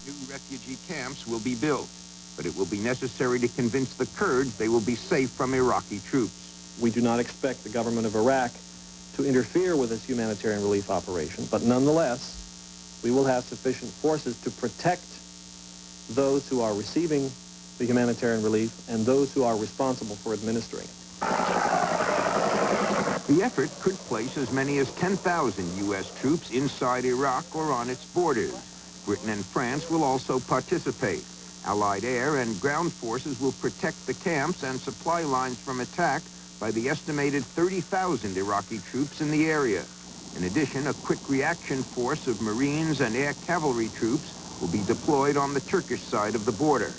new refugee camps will be built, but it will be necessary to convince the Kurds they will be safe from Iraqi troops. We do not expect the government of Iraq to interfere with this humanitarian relief operation, but nonetheless, we will have sufficient forces to protect those who are receiving the humanitarian relief and those who are responsible for administering it. The effort could place as many as 10,000 U.S. troops inside Iraq or on its borders. Britain and France will also participate. Allied air and ground forces will protect the camps and supply lines from attack by the estimated 30,000 Iraqi troops in the area. In addition, a quick reaction force of Marines and air cavalry troops will be deployed on the Turkish side of the border.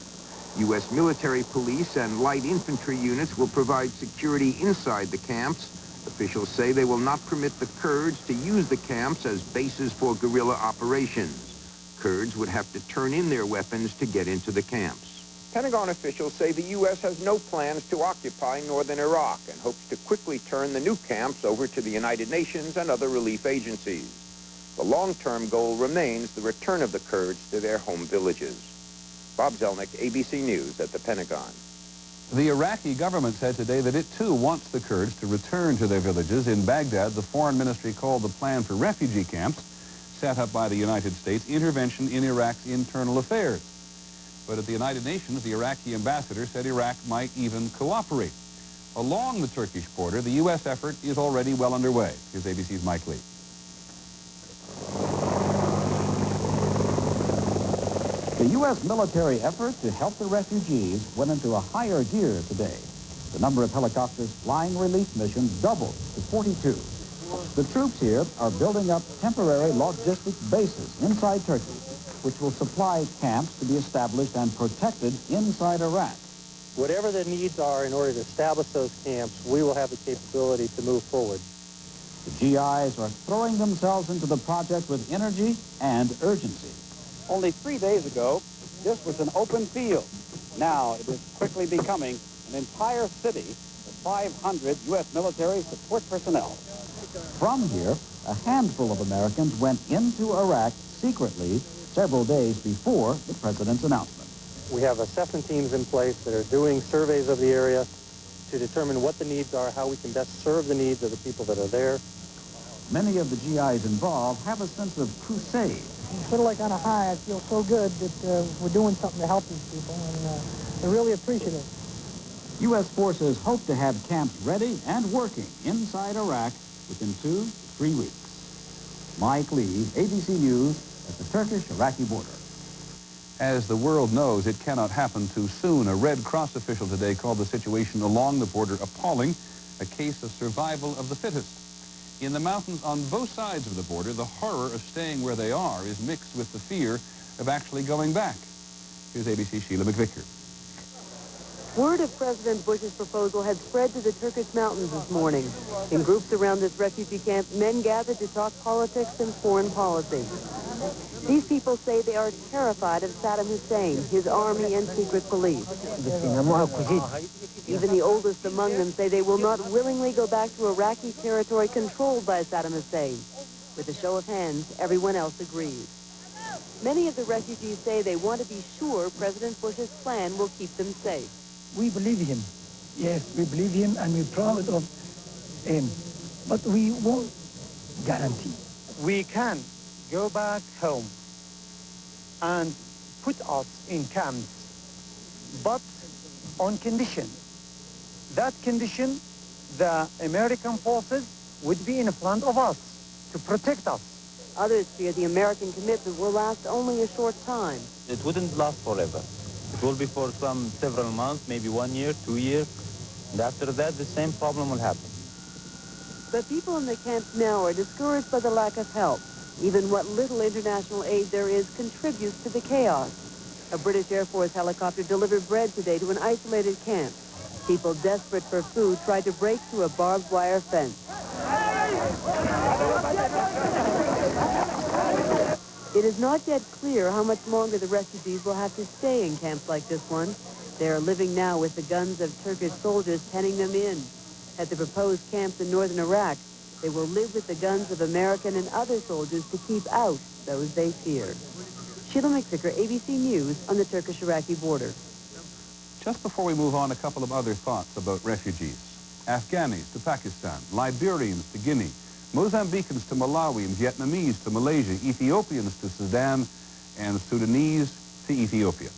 U.S. military police and light infantry units will provide security inside the camps. Officials say they will not permit the Kurds to use the camps as bases for guerrilla operations. Kurds would have to turn in their weapons to get into the camps. Pentagon officials say the U.S. has no plans to occupy northern Iraq and hopes to quickly turn the new camps over to the United Nations and other relief agencies. The long-term goal remains the return of the Kurds to their home villages. Bob Zelnick, ABC News at the Pentagon. The Iraqi government said today that it too wants the Kurds to return to their villages. In Baghdad, the foreign ministry called the plan for refugee camps set up by the United States intervention in Iraq's internal affairs. But at the United Nations, the Iraqi ambassador said Iraq might even cooperate. Along the Turkish border, the U.S. effort is already well underway. Here's ABC's Mike Lee. The U.S. military effort to help the refugees went into a higher gear today. The number of helicopters flying relief missions doubled to 42. The troops here are building up temporary logistic bases inside Turkey, which will supply camps to be established and protected inside Iraq. Whatever the needs are in order to establish those camps, we will have the capability to move forward. The GIs are throwing themselves into the project with energy and urgency. Only 3 days ago, this was an open field. Now it is quickly becoming an entire city of 500 U.S. military support personnel. From here, a handful of Americans went into Iraq secretly several days before the president's announcement. We have assessment teams in place that are doing surveys of the area to determine what the needs are, how we can best serve the needs of the people that are there. Many of the GIs involved have a sense of crusade. It's sort of like on a high. I feel so good that we're doing something to help these people, and they're really appreciative. U.S. forces hope to have camps ready and working inside Iraq within 2 to 3 weeks. Mike Lee, ABC News, at the Turkish-Iraqi border. As the world knows, it cannot happen too soon. A Red Cross official today called the situation along the border appalling, a case of survival of the fittest. In the mountains on both sides of the border, the horror of staying where they are is mixed with the fear of actually going back. Here's ABC's Sheila McVicker. Word of President Bush's proposal had spread to the Turkish mountains this morning. In groups around this refugee camp, men gathered to talk politics and foreign policy. These people say they are terrified of Saddam Hussein, his army, and secret police. Even the oldest among them say they will not willingly go back to Iraqi territory controlled by Saddam Hussein. With a show of hands, everyone else agrees. Many of the refugees say they want to be sure President Bush's plan will keep them safe. We believe him. Yes, we believe him, and we're proud of him. But we won't guarantee. We can go back home and put us in camps, but on condition. That condition, the American forces would be in front of us to protect us. Others fear the American commitment will last only a short time. It wouldn't last forever. It will be for several months, maybe 1 year, 2 years. And after that, the same problem will happen. But people in the camps now are discouraged by the lack of help. Even what little international aid there is contributes to the chaos. A British Air Force helicopter delivered bread today to an isolated camp. People desperate for food tried to break through a barbed wire fence. It is not yet clear how much longer the refugees will have to stay in camps like this one. They are living now with the guns of Turkish soldiers penning them in. At the proposed camps in northern Iraq, they will live with the guns of American and other soldiers to keep out those they fear. Sheila McVicker, ABC News, on the Turkish-Iraqi border. Just before we move on, a couple of other thoughts about refugees. Afghanis to Pakistan, Liberians to Guinea, Mozambicans to Malawi, and Vietnamese to Malaysia, Ethiopians to Sudan, and Sudanese to Ethiopia.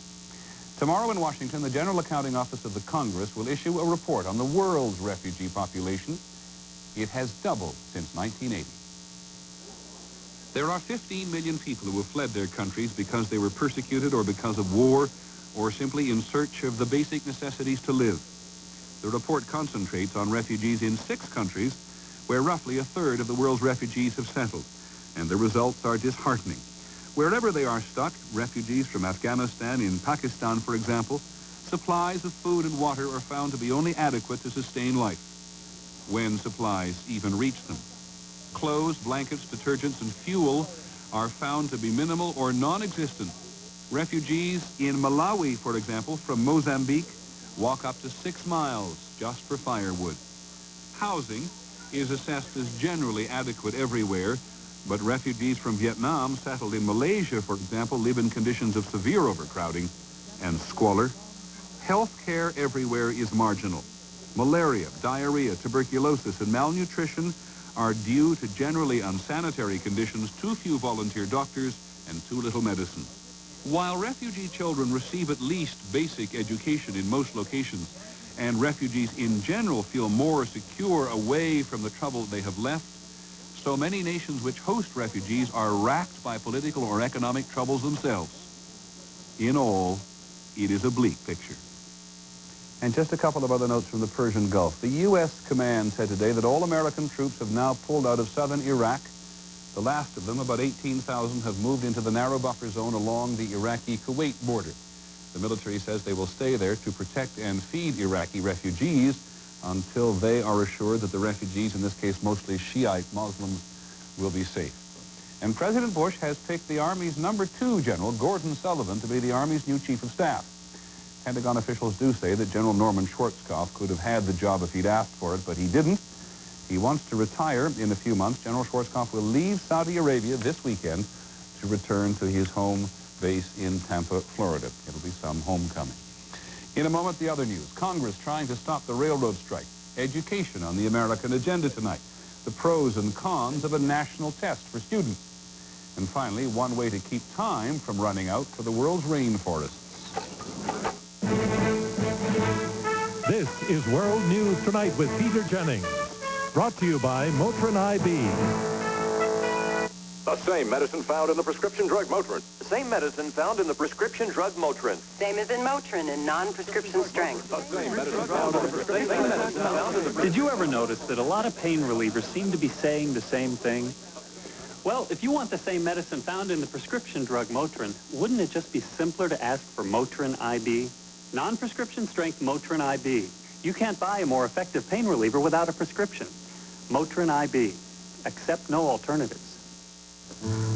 Tomorrow in Washington, the General Accounting Office of the Congress will issue a report on the world's refugee population. It has doubled since 1980. There are 15 million people who have fled their countries because they were persecuted or because of war or simply in search of the basic necessities to live. The report concentrates on refugees in 6 countries where roughly a third of the world's refugees have settled, and the results are disheartening. Wherever they are stuck, refugees from Afghanistan, in Pakistan, for example, supplies of food and water are found to be only adequate to sustain life, when supplies even reach them. Clothes, blankets, detergents, and fuel are found to be minimal or non-existent. Refugees in Malawi, for example, from Mozambique, walk up to 6 miles just for firewood. Housing is assessed as generally adequate everywhere, but refugees from Vietnam settled in Malaysia, for example, live in conditions of severe overcrowding and squalor. Health care everywhere is marginal. Malaria, diarrhea, tuberculosis, and malnutrition are due to generally unsanitary conditions, too few volunteer doctors, and too little medicine. While refugee children receive at least basic education in most locations, and refugees in general feel more secure away from the trouble they have left, so many nations which host refugees are racked by political or economic troubles themselves. In all, it is a bleak picture. And just a couple of other notes from the Persian Gulf. The U.S. command said today that all American troops have now pulled out of southern Iraq. The last of them, about 18,000, have moved into the narrow buffer zone along the Iraqi-Kuwait border. The military says they will stay there to protect and feed Iraqi refugees until they are assured that the refugees, in this case mostly Shiite Muslims, will be safe. And President Bush has picked the Army's #2 general, Gordon Sullivan, to be the Army's new chief of staff. Pentagon officials do say that General Norman Schwarzkopf could have had the job if he'd asked for it, but he didn't. He wants to retire in a few months. General Schwarzkopf will leave Saudi Arabia this weekend to return to his home base in Tampa, Florida. It'll be some homecoming. In a moment, the other news. Congress trying to stop the railroad strike. Education on the American agenda tonight. The pros and cons of a national test for students. And finally, one way to keep time from running out for the world's rainforests. This is World News Tonight with Peter Jennings. Brought to you by Motrin IB. The same medicine found in the prescription drug Motrin. The same medicine found in the prescription drug Motrin. Same as in Motrin in non-prescription strength. The same medicine found in the prescription drug. Did you ever notice that a lot of pain relievers seem to be saying the same thing? Well, if you want the same medicine found in the prescription drug Motrin, wouldn't it just be simpler to ask for Motrin IB? Non-prescription strength Motrin IB. You can't buy a more effective pain reliever without a prescription. Motrin IB. Accept no alternatives.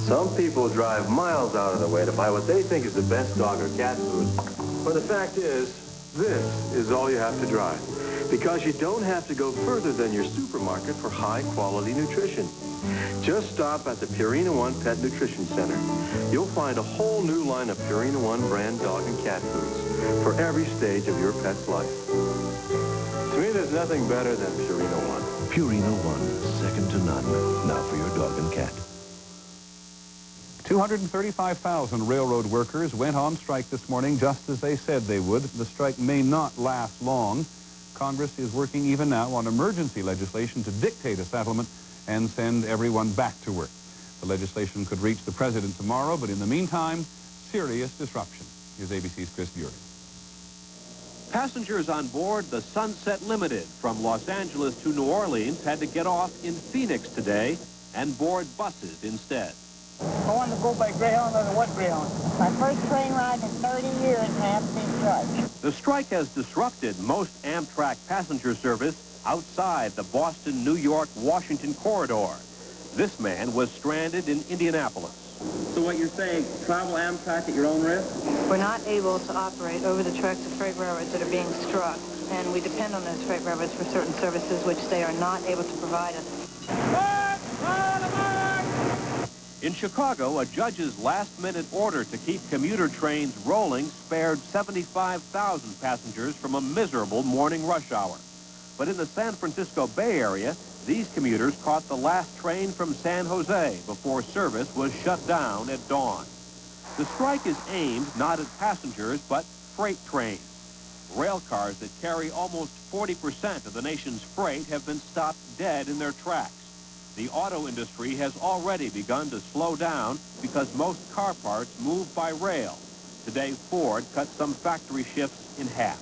Some people drive miles out of their way to buy what they think is the best dog or cat food. But the fact is, this is all you have to drive. Because you don't have to go further than your supermarket for high-quality nutrition. Just stop at the Purina One Pet Nutrition Center. You'll find a whole new line of Purina One brand dog and cat foods for every stage of your pet's life. To me, there's nothing better than Purina One. Purina One, second to none. Now for your dog and cat. 235,000 railroad workers went on strike this morning just as they said they would. The strike may not last long. Congress is working even now on emergency legislation to dictate a settlement and send everyone back to work. The legislation could reach the president tomorrow, but in the meantime, serious disruption. Here's ABC's Chris Bury. Passengers on board the Sunset Limited from Los Angeles to New Orleans had to get off in Phoenix today and board buses instead. I wanted to go by Greyhound or the what Greyhound? My first train ride in 30 years and I haven't been striked. The strike has disrupted most Amtrak passenger service outside the Boston, New York, Washington corridor. This man was stranded in Indianapolis. So what you're saying, travel Amtrak at your own risk? We're not able to operate over the tracks of freight railroads that are being struck, and we depend on those freight railroads for certain services which they are not able to provide us. In Chicago, a judge's last-minute order to keep commuter trains rolling spared 75,000 passengers from a miserable morning rush hour. But in the San Francisco Bay Area, these commuters caught the last train from San Jose before service was shut down at dawn. The strike is aimed not at passengers, but freight trains. Rail cars that carry almost 40% of the nation's freight have been stopped dead in their tracks. The auto industry has already begun to slow down because most car parts move by rail. Today, Ford cut some factory shifts in half.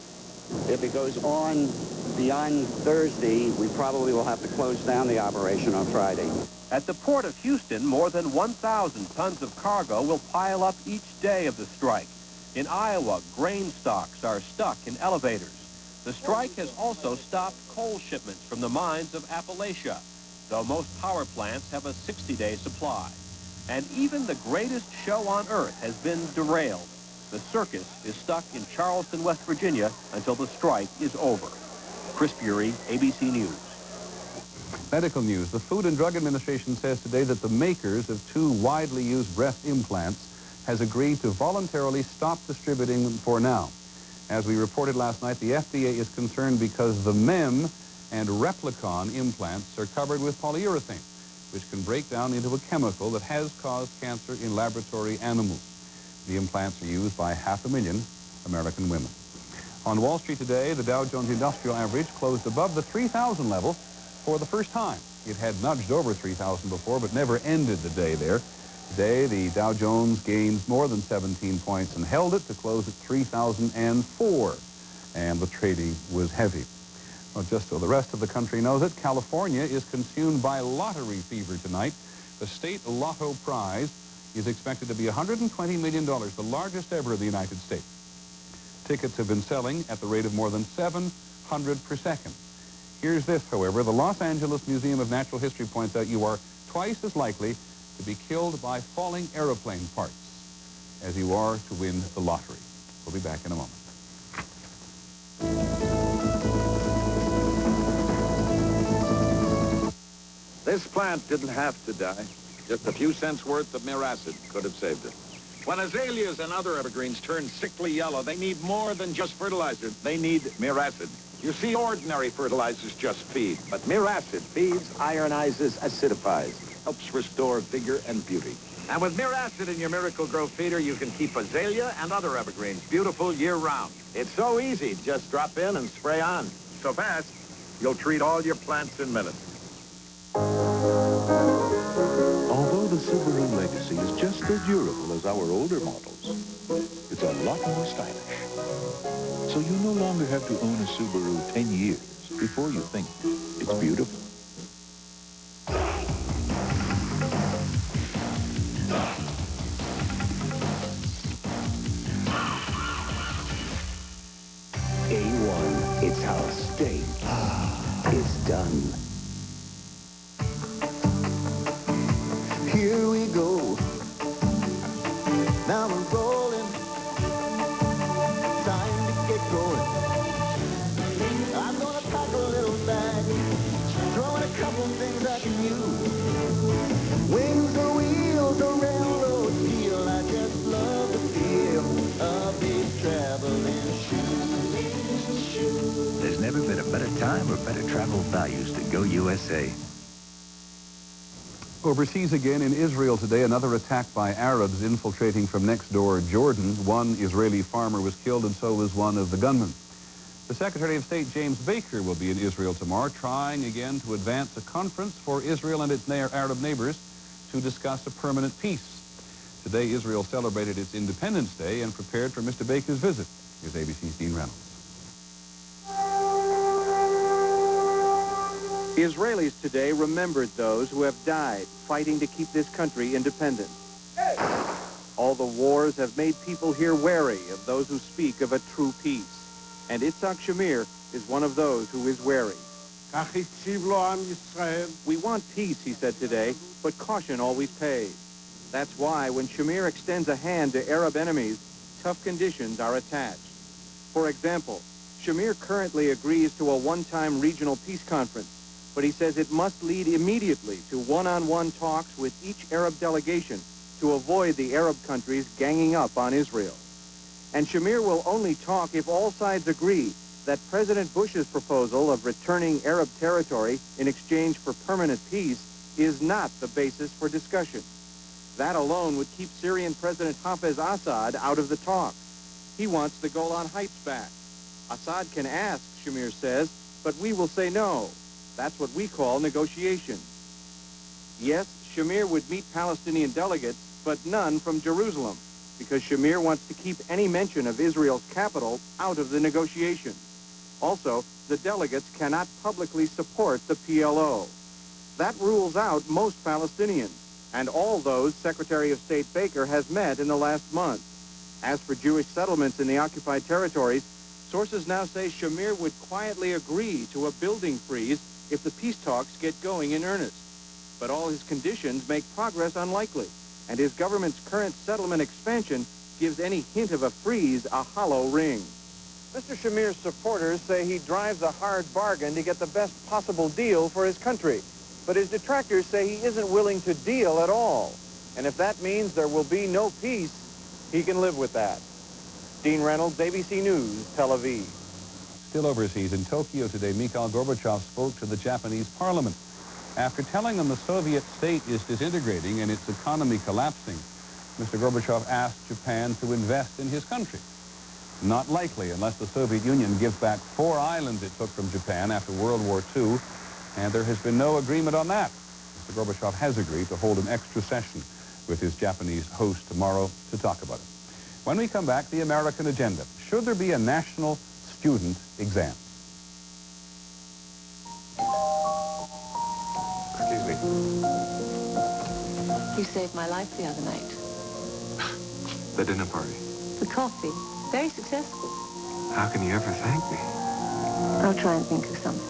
If it goes on beyond Thursday, we probably will have to close down the operation on Friday. At the Port of Houston, more than 1,000 tons of cargo will pile up each day of the strike. In Iowa, grain stocks are stuck in elevators. The strike has also stopped coal shipments from the mines of Appalachia, though most power plants have a 60-day supply. And even the greatest show on earth has been derailed. The circus is stuck in Charleston, West Virginia, until the strike is over. Chris Bury, ABC News. Medical news. The Food and Drug Administration says today that the makers of two widely used breast implants has agreed to voluntarily stop distributing them for now. As we reported last night, the FDA is concerned because the MEM and Replicon implants are covered with polyurethane, which can break down into a chemical that has caused cancer in laboratory animals. The implants are used by 500,000 American women. On Wall Street today, the Dow Jones Industrial Average closed above the 3,000 level for the first time. It had nudged over 3,000 before, but never ended the day there. Today, the Dow Jones gained more than 17 points and held it to close at 3,004, and the trading was heavy. Well, just so the rest of the country knows it, California is consumed by lottery fever tonight. The state lotto prize is expected to be $120 million, the largest ever in the United States. Tickets have been selling at the rate of more than 700 per second. Here's this, however. The Los Angeles Museum of Natural History points out you are twice as likely to be killed by falling airplane parts as you are to win the lottery. We'll be back in a moment. This plant didn't have to die. Just a few cents worth of Miracid could have saved it. When azaleas and other evergreens turn sickly yellow, they need more than just fertilizer. They need Miracid. You see, ordinary fertilizers just feed, but Miracid feeds, ironizes, acidifies, helps restore vigor and beauty. And with Miracid in your Miracle-Gro feeder, you can keep azalea and other evergreens beautiful year-round. It's so easy. Just drop in and spray on. So fast, you'll treat all your plants in minutes. Although the Subaru Legacy is just as durable as our older models, it's a lot more stylish. So you no longer have to own a Subaru 10 years before you think it's beautiful. A1, it's how steak is done. Here we go. Now we're rolling. Time to get going. I'm gonna pack a little bag, throwing a couple things I can use. Wings or wheels or railroad steel. I just love the feel of these traveling shoes. There's never been a better time or better travel values to go USA. Overseas again, in Israel today, another attack by Arabs infiltrating from next door Jordan. One Israeli farmer was killed, and so was one of the gunmen. The Secretary of State, James Baker, will be in Israel tomorrow, trying again to advance a conference for Israel and its Arab neighbors to discuss a permanent peace. Today, Israel celebrated its Independence Day and prepared for Mr. Baker's visit. Here's ABC's Dean Reynolds. Israelis today remembered those who have died fighting to keep this country independent. All the wars have made people here wary of those who speak of a true peace. And Itzhak Shamir is one of those who is wary. We want peace, he said today, but caution always pays. That's why when Shamir extends a hand to Arab enemies, tough conditions are attached. For example, Shamir currently agrees to a one-time regional peace conference, but he says it must lead immediately to one-on-one talks with each Arab delegation to avoid the Arab countries ganging up on Israel. And Shamir will only talk if all sides agree that President Bush's proposal of returning Arab territory in exchange for permanent peace is not the basis for discussion. That alone would keep Syrian President Hafez Assad out of the talks. He wants the Golan Heights back. Assad can ask, Shamir says, but we will say no. That's what we call negotiation. Yes, Shamir would meet Palestinian delegates, but none from Jerusalem, because Shamir wants to keep any mention of Israel's capital out of the negotiations. Also, the delegates cannot publicly support the PLO. That rules out most Palestinians, and all those Secretary of State Baker has met in the last month. As for Jewish settlements in the occupied territories, sources now say Shamir would quietly agree to a building freeze if the peace talks get going in earnest. But all his conditions make progress unlikely, and his government's current settlement expansion gives any hint of a freeze a hollow ring. Mr. Shamir's supporters say he drives a hard bargain to get the best possible deal for his country. But his detractors say he isn't willing to deal at all. And if that means there will be no peace, he can live with that. Dean Reynolds, ABC News, Tel Aviv. Still overseas, in Tokyo today, Mikhail Gorbachev spoke to the Japanese parliament. After telling them the Soviet state is disintegrating and its economy collapsing, Mr. Gorbachev asked Japan to invest in his country. Not likely unless the Soviet Union gives back 4 islands it took from Japan after World War II, and there has been no agreement on that. Mr. Gorbachev has agreed to hold an extra session with his Japanese host tomorrow to talk about it. When we come back, the American agenda. Should there be a national student exam? Excuse me. You saved my life the other night. The dinner party. The coffee. Very successful. How can you ever thank me? I'll try and think of something.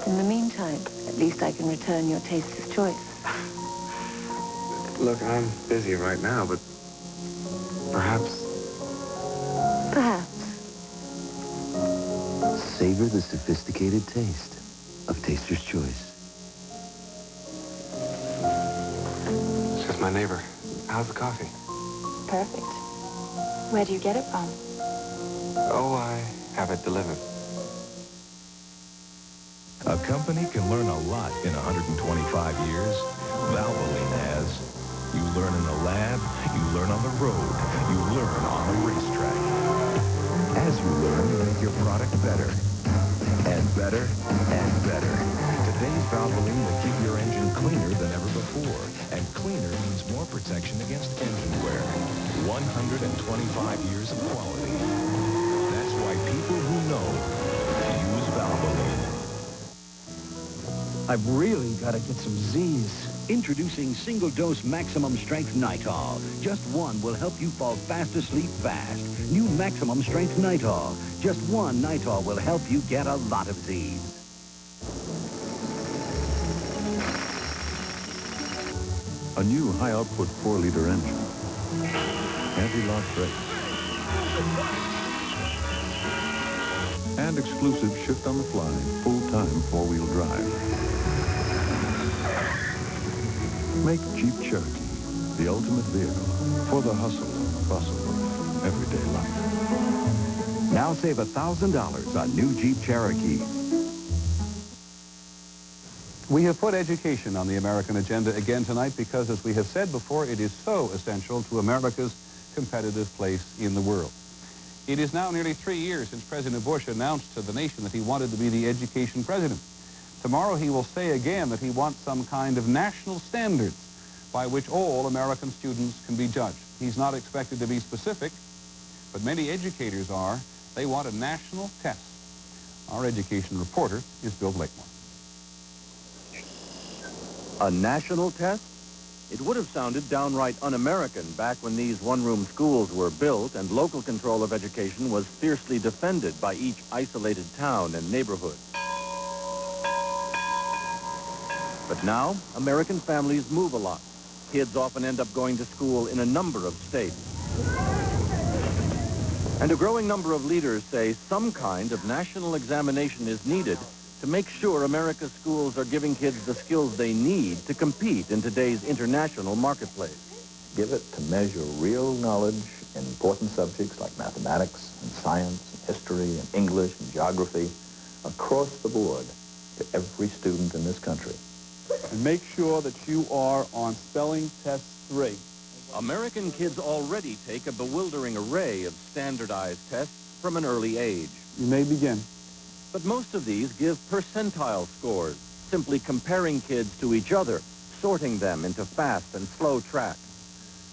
In the meantime, at least I can return your taster's choice. Look, I'm busy right now, but perhaps... Perhaps. Savor the sophisticated taste of Taster's Choice. It's just my neighbor. How's the coffee? Perfect. Where do you get it from? Oh, I have it delivered. A company can learn a lot in 125 years. Valvoline has. You learn in the lab, you learn on the road, you learn on the racetrack. As you learn, you make your product better. And better, and better. Today's Valvoline will keep your engine cleaner than ever before. And cleaner means more protection against engine wear. 125 years of quality. That's why people who know use Valvoline. I've really got to get some Z's. Introducing single-dose maximum strength Nitol. Just one will help you fall fast asleep fast. New maximum strength Nitol. Just one Nitol will help you get a lot of Z's. A new high-output 4-liter engine. Anti-lock brakes. And exclusive shift-on-the-fly, full-time 4-wheel drive. Make Jeep Cherokee the ultimate vehicle for the hustle and bustle of everyday life. Now save $1,000 on new Jeep Cherokee. We have put education on the American agenda again tonight because, as we have said before, it is so essential to America's competitive place in the world. It is now nearly 3 years since President Bush announced to the nation that he wanted to be the education president. Tomorrow he will say again that he wants some kind of national standards by which all American students can be judged. He's not expected to be specific, but many educators are. They want a national test. Our education reporter is Bill Blakemore. A national test? It would have sounded downright un-American back when these one-room schools were built and local control of education was fiercely defended by each isolated town and neighborhood. But now, American families move a lot. Kids often end up going to school in a number of states. And a growing number of leaders say some kind of national examination is needed to make sure America's schools are giving kids the skills they need to compete in today's international marketplace. Give it to measure real knowledge in important subjects like mathematics and science and history and English and geography across the board to every student in this country. And make sure that you are on Spelling Test 3. American kids already take a bewildering array of standardized tests from an early age. You may begin. But most of these give percentile scores, simply comparing kids to each other, sorting them into fast and slow track.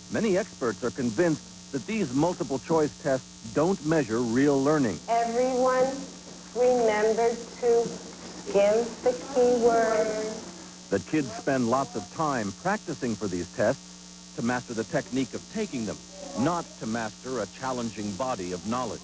Many experts are convinced that these multiple-choice tests don't measure real learning. Everyone remember to skim the keywords. That kids spend lots of time practicing for these tests to master the technique of taking them, not to master a challenging body of knowledge.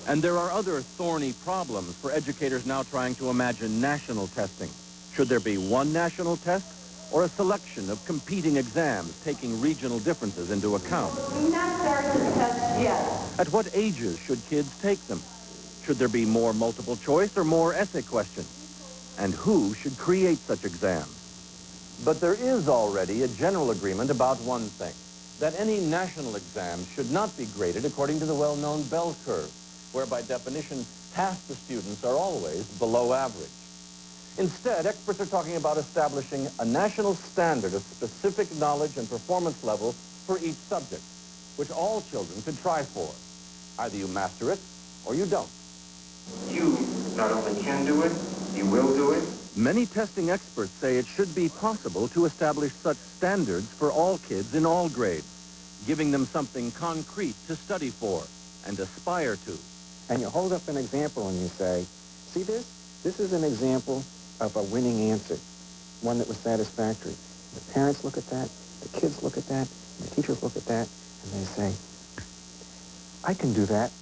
And there are other thorny problems for educators now trying to imagine national testing. Should there be one national test or a selection of competing exams taking regional differences into account? Do not start the test yet. At what ages should kids take them? Should there be more multiple choice or more essay questions? And who should create such exams? But there is already a general agreement about one thing, that any national exam should not be graded according to the well-known bell curve, where by definition, half the students are always below average. Instead, experts are talking about establishing a national standard of specific knowledge and performance level for each subject, which all children could try for. Either you master it or you don't. You not only can do it, you will do it. Many testing experts say it should be possible to establish such standards for all kids in all grades, giving them something concrete to study for and aspire to. And you hold up an example and you say, see this? This is an example of a winning answer, one that was satisfactory. The parents look at that, the kids look at that, and the teachers look at that, and they say, I can do that.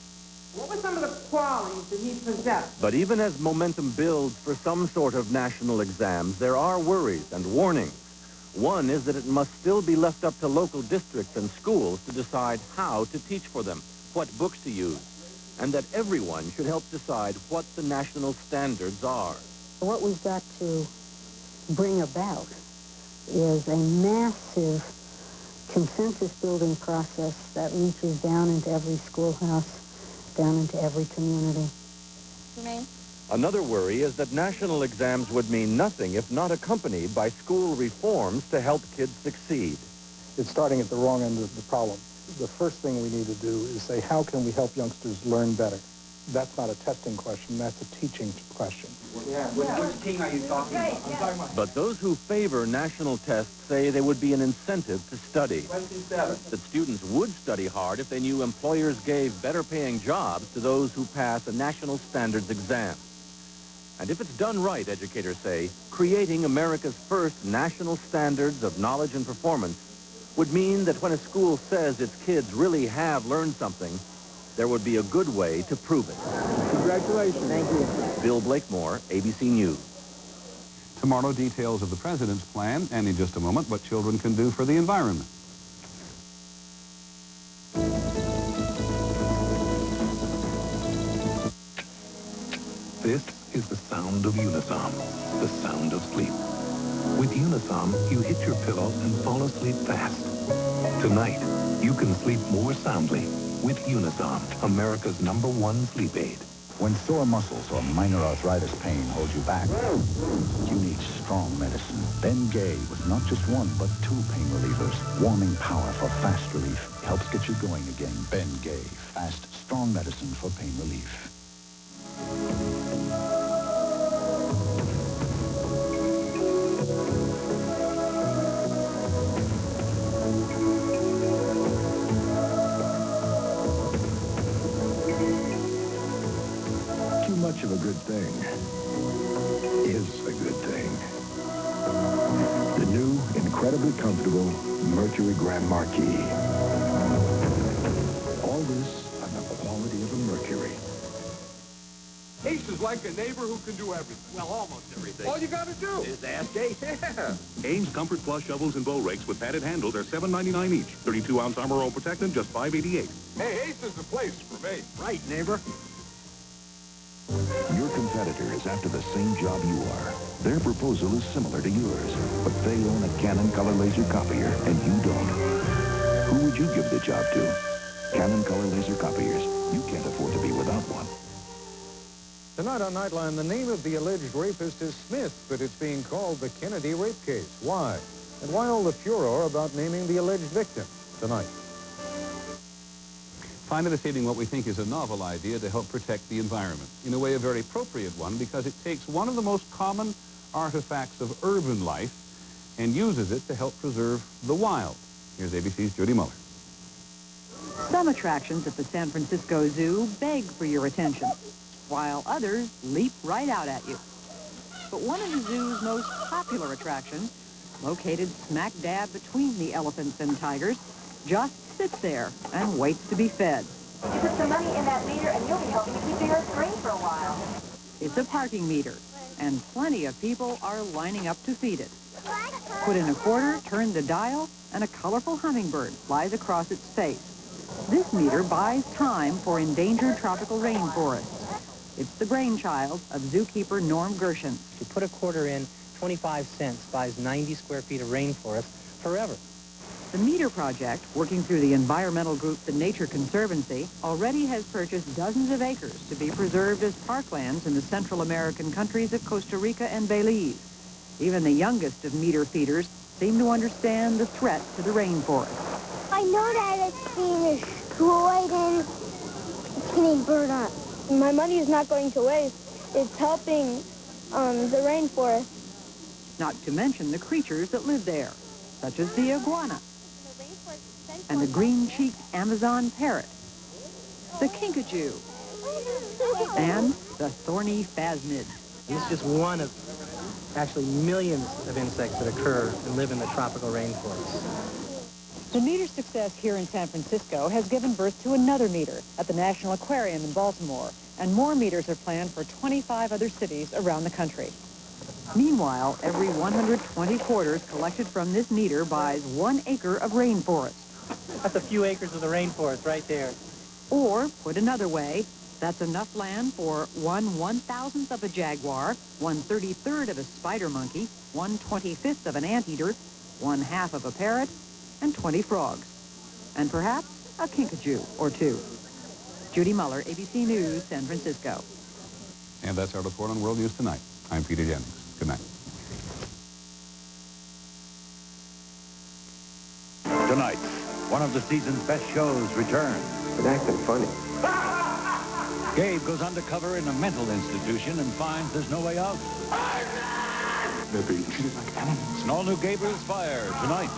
What were some of the qualities that he possessed? But even as momentum builds for some sort of national exams, there are worries and warnings. One is that it must still be left up to local districts and schools to decide how to teach for them, what books to use, and that everyone should help decide what the national standards are. What we've got to bring about is a massive consensus-building process that reaches down into every schoolhouse, down into every community. Another worry is that national exams would mean nothing if not accompanied by school reforms to help kids succeed. It's starting at the wrong end of the problem. The first thing we need to do is say, how can we help youngsters learn better? That's not a testing question, that's a teaching question. Yeah, which king are you talking about? I'm talking about. But those who favor national tests say there would be an incentive to study. Question 7. That students would study hard if they knew employers gave better-paying jobs to those who pass a national standards exam. And if it's done right, educators say, creating America's first national standards of knowledge and performance would mean that when a school says its kids really have learned something, there would be a good way to prove it. Congratulations. Thank you. Bill Blakemore, ABC News. Tomorrow, details of the president's plan, and in just a moment, what children can do for the environment. This is the sound of Unisom, the sound of sleep. With Unisom, you hit your pillow and fall asleep fast. Tonight, you can sleep more soundly with Unisom, America's #1 sleep aid. When sore muscles or minor arthritis pain hold you back, you need strong medicine. Ben Gay was not just one, but 2 pain relievers. Warming power for fast relief helps get you going again. Ben Gay, fast, strong medicine for pain relief. Too much of a good thing is a good thing. The new, incredibly comfortable Mercury Grand Marquis. All this on the quality of a Mercury. Ace is like a neighbor who can do everything. Well, almost everything. All you gotta do Is ask Ace. Yeah. Ames Comfort Plus shovels and bow rakes with padded handles are $7.99 each. 32-ounce Armor All Protectant, just $5.88. Hey, Ace is the place for me. Right, neighbor. Your competitor is after the same job you are. Their proposal is similar to yours, but they own a Canon Color Laser copier, and you don't. Who would you give the job to? Canon Color Laser copiers. You can't afford to be without one. Tonight on Nightline, the name of the alleged rapist is Smith, but it's being called the Kennedy rape case. Why? And why all the furor about naming the alleged victim? Tonight. Finally this evening, what we think is a novel idea to help protect the environment. In a way, a very appropriate one, because it takes one of the most common artifacts of urban life and uses it to help preserve the wild. Here's ABC's Judy Muller. Some attractions at the San Francisco Zoo beg for your attention, while others leap right out at you. But one of the zoo's most popular attractions, located smack dab between the elephants and tigers, just sits there and waits to be fed. You put some money in that meter and you'll be helping to keep the earth green for a while. It's a parking meter, and plenty of people are lining up to feed it. Put in a quarter, turn the dial, and a colorful hummingbird flies across its face. This meter buys time for endangered tropical rainforests. It's the brainchild of zookeeper Norm Gershon. You put a quarter in, 25 cents buys 90 square feet of rainforest forever. The Meter Project, working through the environmental group the Nature Conservancy, already has purchased dozens of acres to be preserved as parklands in the Central American countries of Costa Rica and Belize. Even the youngest of meter feeders seem to understand the threat to the rainforest. I know that it's being destroyed and it's getting burned up. My money is not going to waste. It's helping the rainforest. Not to mention the creatures that live there, such as the iguana and the green-cheeked Amazon parrot, the kinkajou, and the thorny phasmid. This is just one of actually millions of insects that occur and live in the tropical rainforest. The meter's success here in San Francisco has given birth to another meter at the National Aquarium in Baltimore, and more meters are planned for 25 other cities around the country. Meanwhile, every 120 quarters collected from this meter buys 1 acre of rainforest. That's a few acres of the rainforest right there. Or, put another way, that's enough land for 1/1000th of a jaguar, 1/33rd of a spider monkey, 1/25th of an anteater, 1/2 of a parrot, and 20 frogs. And perhaps a kinkajou or two. Judy Muller, ABC News, San Francisco. And that's our report on World News Tonight. I'm Peter Jennings. Good night. Tonight, one of the season's best shows returns. It's acting funny. Gabe goes undercover in a mental institution and finds there's no way out. They're being treated like animals. An all-new Gabriel's Fire tonight.